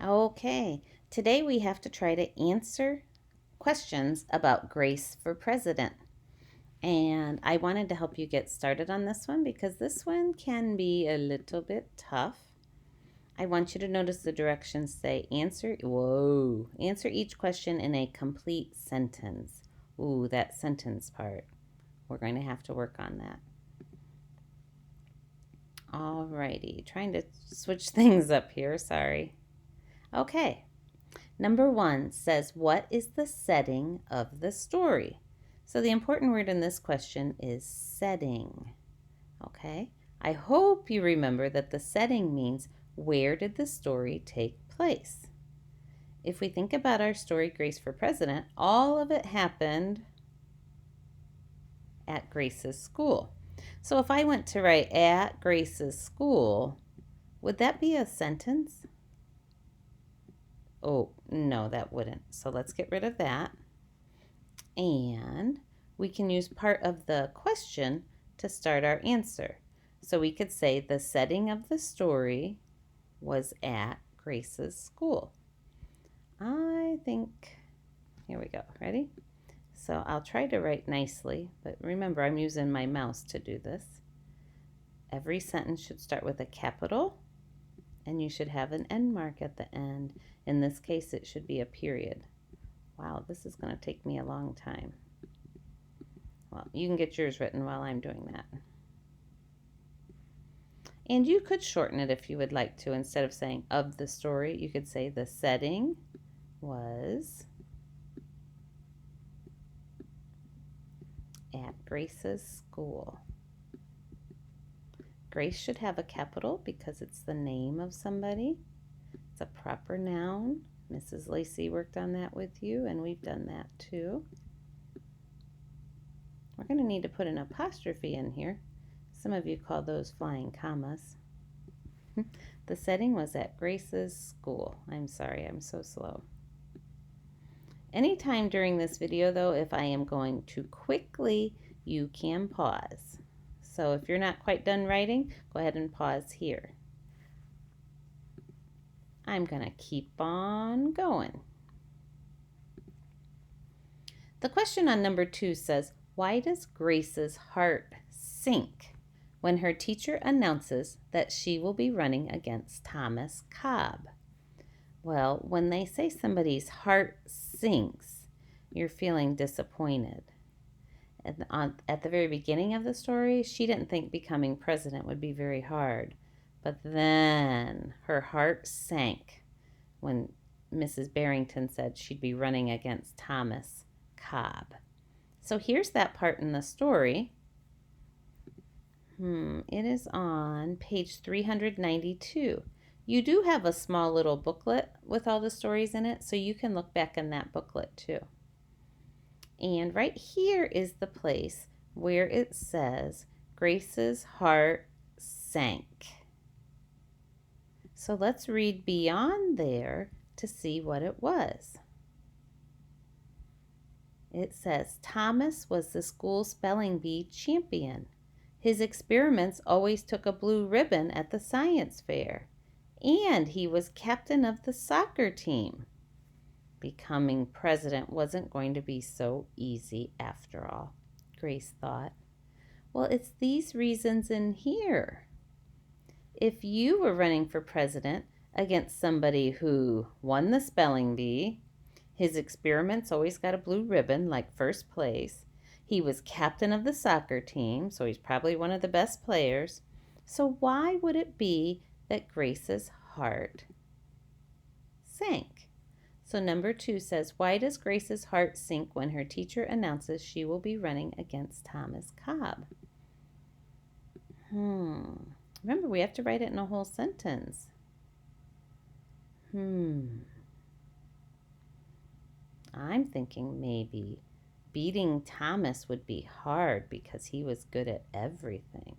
Okay, today we have to try to answer questions about Grace for President. And I wanted to help you get started on this one because this one can be a little bit tough. I want you to notice the directions say answer each question in a complete sentence. Ooh, that sentence part. We're going to have to work on that. Alrighty, trying to switch things up here, sorry. Okay, number 1 says, what is the setting of the story? So the important word in this question is setting. Okay, I hope you remember that the setting means where did the story take place? If we think about our story, Grace for President, all of it happened at Grace's school. So if I went to write at Grace's school, would that be a sentence? Oh, no, that wouldn't. So let's get rid of that. And we can use part of the question to start our answer. So we could say the setting of the story was at Grace's school. I think, here we go, ready? So I'll try to write nicely, but remember I'm using my mouse to do this. Every sentence should start with a capital, and you should have an end mark at the end. In this case, it should be a period. Wow, this is going to take me a long time. Well, you can get yours written while I'm doing that. And you could shorten it if you would like to. Instead of saying of the story, you could say the setting was at Grace's school. Grace should have a capital because it's the name of somebody. It's a proper noun. Mrs. Lacey worked on that with you, and we've done that too. We're going to need to put an apostrophe in here. Some of you call those flying commas. The setting was at Grace's school. I'm sorry, I'm so slow. Anytime during this video, though, if I am going too quickly, you can pause. So if you're not quite done writing, go ahead and pause here. I'm going to keep on going. The question on number 2 says, why does Grace's heart sink when her teacher announces that she will be running against Thomas Cobb? Well, when they say somebody's heart sinks, you're feeling disappointed. At the very beginning of the story, she didn't think becoming president would be very hard. But then her heart sank when Mrs. Barrington said she'd be running against Thomas Cobb. So here's that part in the story. It is on page 392. You do have a small little booklet with all the stories in it, so you can look back in that booklet too. And right here is the place where it says Grace's heart sank. So let's read beyond there to see what it was. It says, Thomas was the school spelling bee champion. His experiments always took a blue ribbon at the science fair. And he was captain of the soccer team. Becoming president wasn't going to be so easy after all, Grace thought. Well, it's these reasons in here. If you were running for president against somebody who won the spelling bee, his experiments always got a blue ribbon, like first place, he was captain of the soccer team, so he's probably one of the best players, so why would it be that Grace's heart sank? So number 2 says, why does Grace's heart sink when her teacher announces she will be running against Thomas Cobb? Remember, we have to write it in a whole sentence. I'm thinking maybe beating Thomas would be hard because he was good at everything.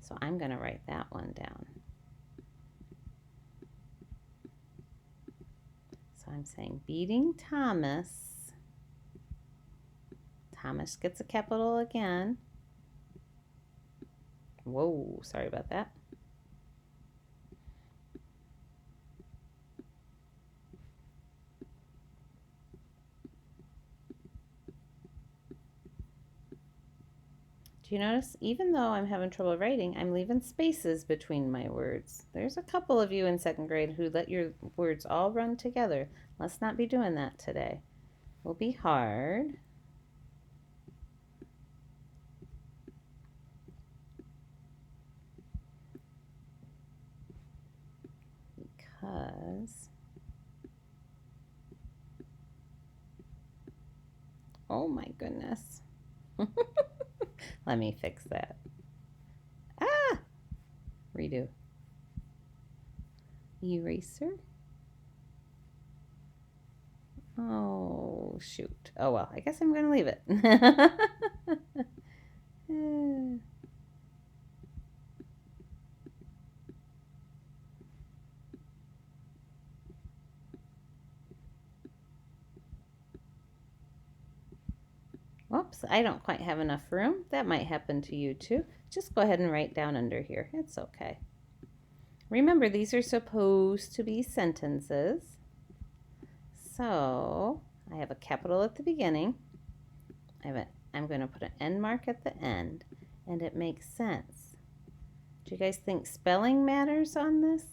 So I'm going to write that one down. So I'm saying beating Thomas. Thomas gets a capital again. Whoa, sorry about that. Do you notice, even though I'm having trouble writing, I'm leaving spaces between my words? There's a couple of you in second grade who let your words all run together. Let's not be doing that today. It will be hard. Because, oh my goodness. Let me fix that. Ah! Redo. Eraser. Oh, shoot. Oh, well, I guess I'm going to leave it. Whoops, I don't quite have enough room. That might happen to you too. Just go ahead and write down under here. It's okay. Remember, these are supposed to be sentences. So I have a capital at the beginning. I'm going to put an end mark at the end, and it makes sense. Do you guys think spelling matters on this?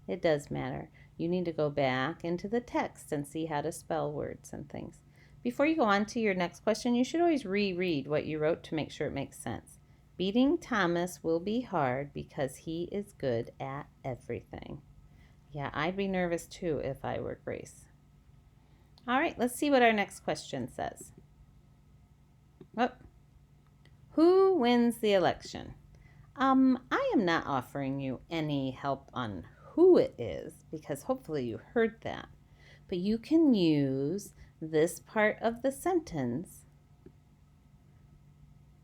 It does matter. You need to go back into the text and see how to spell words and things. Before you go on to your next question, you should always reread what you wrote to make sure it makes sense. Beating Thomas will be hard because he is good at everything. Yeah, I'd be nervous too if I were Grace. All right, let's see what our next question says. Oh, who wins the election? I am not offering you any help on who it is because hopefully you heard that. But you can use this part of the sentence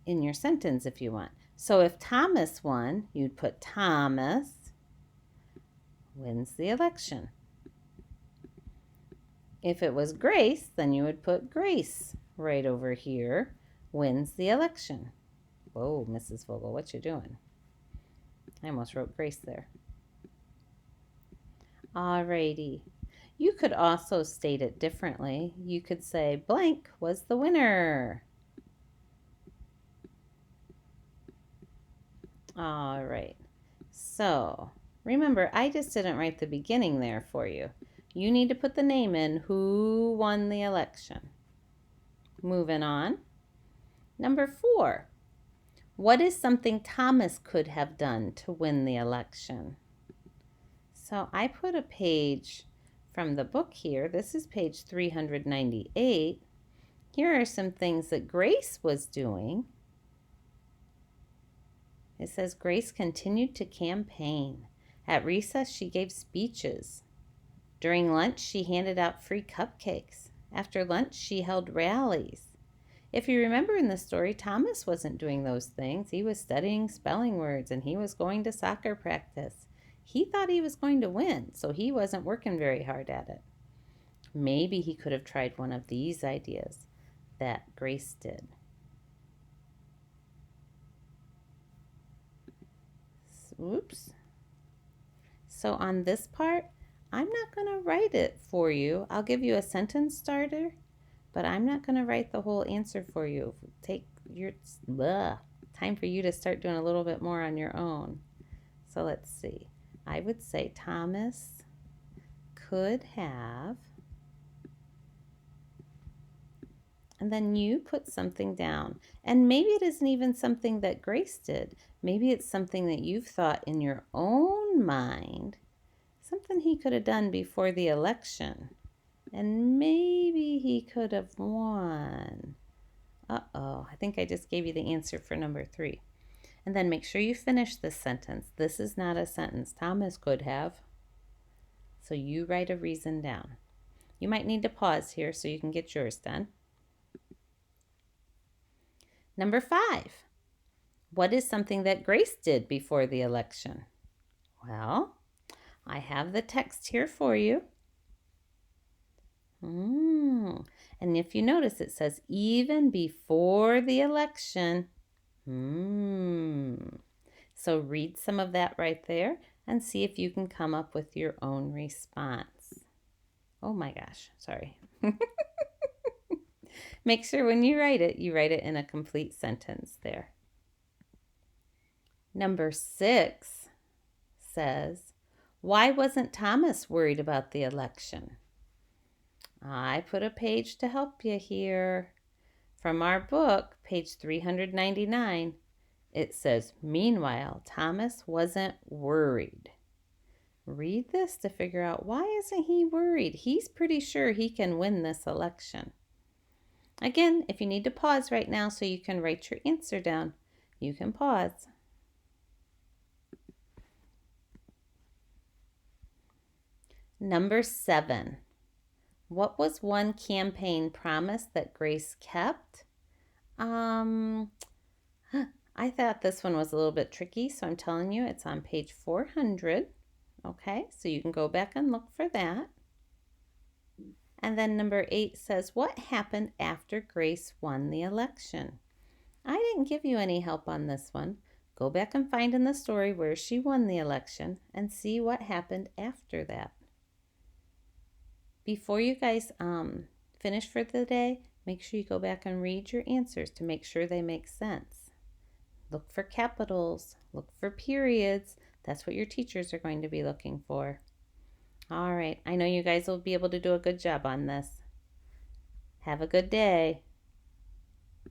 in your sentence if you want. So if Thomas won, you'd put Thomas wins the election. If it was Grace, then you would put Grace right over here, wins the election. Whoa, Mrs. Vogel, what you doing? I almost wrote Grace there. Alrighty. You could also state it differently. You could say blank was the winner. All right. So remember, I just didn't write the beginning there for you. You need to put the name in who won the election. Moving on. Number 4. What is something Thomas could have done to win the election? So I put a page from the book here. This is page 398. Here are some things that Grace was doing. It says Grace continued to campaign. At recess, she gave speeches. During lunch, she handed out free cupcakes. After lunch, she held rallies. If you remember in the story, Thomas wasn't doing those things. He was studying spelling words and he was going to soccer practice. He thought he was going to win, so he wasn't working very hard at it. Maybe he could have tried one of these ideas that Grace did. Oops. So on this part, I'm not going to write it for you. I'll give you a sentence starter, but I'm not going to write the whole answer for you. Take your time for you to start doing a little bit more on your own. So let's see. I would say Thomas could have, and then you put something down. And maybe it isn't even something that Grace did. Maybe it's something that you've thought in your own mind, something he could have done before the election. And maybe he could have won. Uh-oh, I think I just gave you the answer for number 3. And then make sure you finish this sentence. This is not a sentence. Thomas could have. So you write a reason down. You might need to pause here so you can get yours done. Number 5. What is something that Grace did before the election? Well, I have the text here for you. And if you notice, it says even before the election. So read some of that right there and see if you can come up with your own response. Oh my gosh, sorry. Make sure when you write it in a complete sentence there. Number 6 says, why wasn't Thomas worried about the election? I put a page to help you here. From our book, page 399, it says, meanwhile, Thomas wasn't worried. Read this to figure out why isn't he worried? He's pretty sure he can win this election. Again, if you need to pause right now so you can write your answer down, you can pause. Number 7. What was one campaign promise that Grace kept? I thought this one was a little bit tricky, so I'm telling you it's on page 400. Okay, so you can go back and look for that. And then number 8 says, what happened after Grace won the election? I didn't give you any help on this one. Go back and find in the story where she won the election and see what happened after that. Before you guys finish for the day, make sure you go back and read your answers to make sure they make sense. Look for capitals, look for periods. That's what your teachers are going to be looking for. All right, I know you guys will be able to do a good job on this. Have a good day.